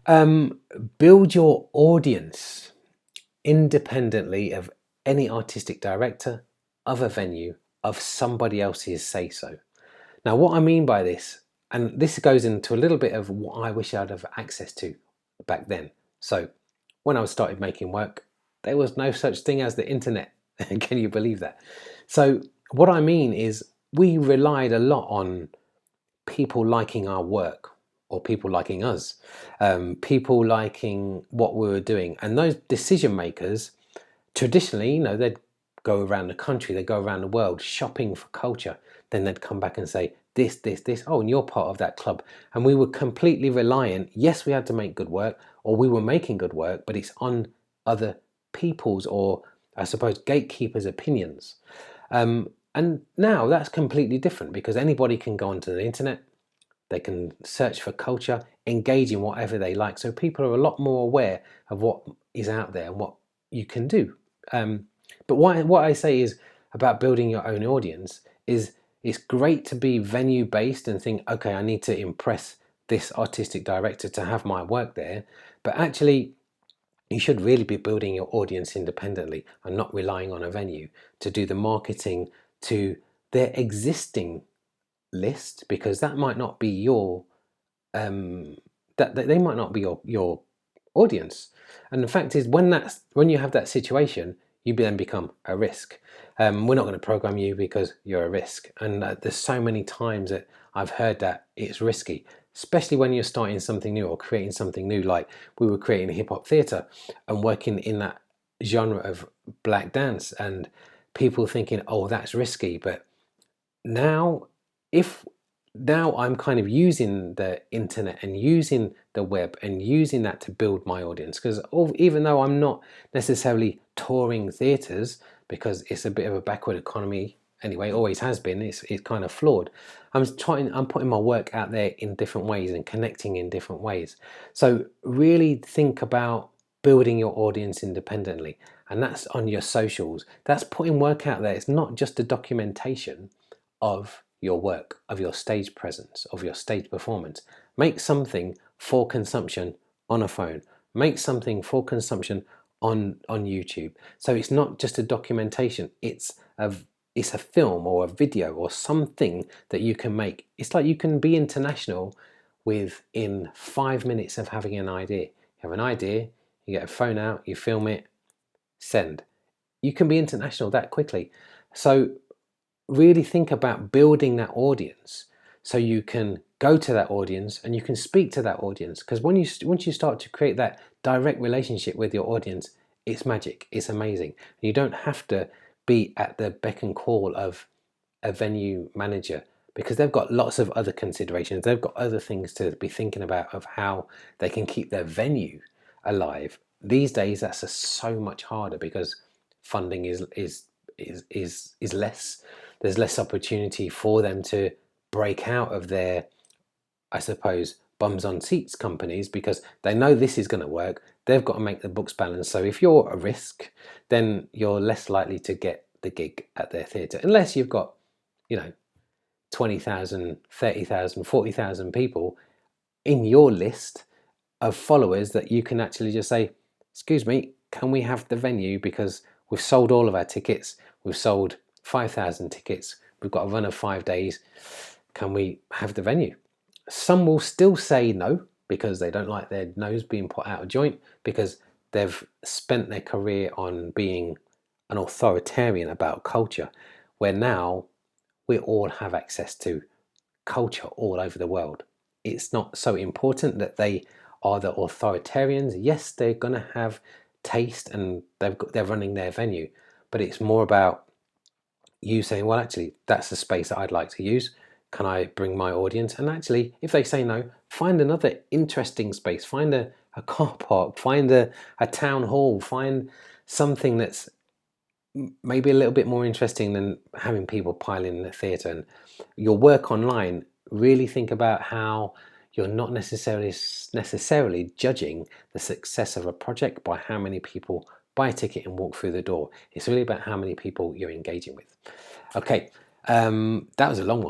Um, Build your audience independently of any artistic director, of a venue, of somebody else's say-so. Now, what I mean by this, and this goes into a little bit of what I wish I'd have access to back then. So when I started making work, there was no such thing as the internet. Can you believe that? So what I mean is we relied a lot on people liking our work or people liking us, people liking what we were doing. And those decision makers, traditionally, they'd go around the country, they'd go around the world shopping for culture. Then they'd come back and say, this. Oh, and you're part of that club. And we were completely reliant. Yes, we had to make good work, or we were making good work, but it's on other people's, or I suppose, gatekeepers' opinions. And now that's completely different because anybody can go onto the internet, they can search for culture, engage in whatever they like. So people are a lot more aware of what is out there and what you can do. But what I say is about building your own audience is it's great to be venue based and think, okay, I need to impress this artistic director to have my work there. But actually, you should really be building your audience independently and not relying on a venue to do the marketing to their existing list, because that might not be your that they might not be your audience. And the fact is, when you have that situation, you then become a risk. We're not going to program you because you're a risk. And there's so many times that I've heard that it's risky, especially when you're starting something new or creating something new. Like we were creating hip hop theatre and working in that genre of black dance, and people thinking, oh, that's risky. But now, if now I'm kind of using the internet and using the web and using that to build my audience, because even though I'm not necessarily touring theatres because it's a bit of a backward economy anyway, always has been, it's kind of flawed. I'm putting my work out there in different ways and connecting in different ways. So really think about building your audience independently, and that's on your socials. That's putting work out there. It's not just a documentation of your work, of your stage presence, of your stage performance. Make something for consumption on a phone. Make something for consumption on YouTube. So it's not just a documentation, it's a film or a video or something that you can make. It's like you can be international within 5 minutes of having an idea. You have an idea, you get a phone out, you film it, send. You can be international that quickly. So really think about building that audience so you can go to that audience and you can speak to that audience, because once you start to create that direct relationship with your audience, it's magic, it's amazing. You don't have to be at the beck and call of a venue manager, because they've got lots of other considerations, they've got other things to be thinking about of how they can keep their venue alive. These days that's so much harder because funding is less. There's less opportunity for them to break out of their, I suppose, bums on seats companies, because they know this is going to work. They've got to make the books balance. So if you're a risk, then you're less likely to get the gig at their theatre, unless you've got 20,000, 30,000, 40,000 people in your list of followers that you can actually just say, excuse me, can we have the venue, because we've sold all of our tickets, we've sold 5,000 tickets, we've got a run of 5 days, can we have the venue? Some will still say no because they don't like their nose being put out of joint, because they've spent their career on being an authoritarian about culture, where now we all have access to culture all over the world. It's not so important that they are the authoritarians. Yes, they're going to have taste and they're running their venue, but it's more about you saying, well, actually, that's the space that I'd like to use. Can I bring my audience? And actually, if they say no, find another interesting space. Find a car park, find a town hall, find something that's maybe a little bit more interesting than having people pile in the theatre. And your work online, really think about how you're not necessarily judging the success of a project by how many people buy a ticket and walk through the door. It's really about how many people you're engaging with. Okay, that was a long one.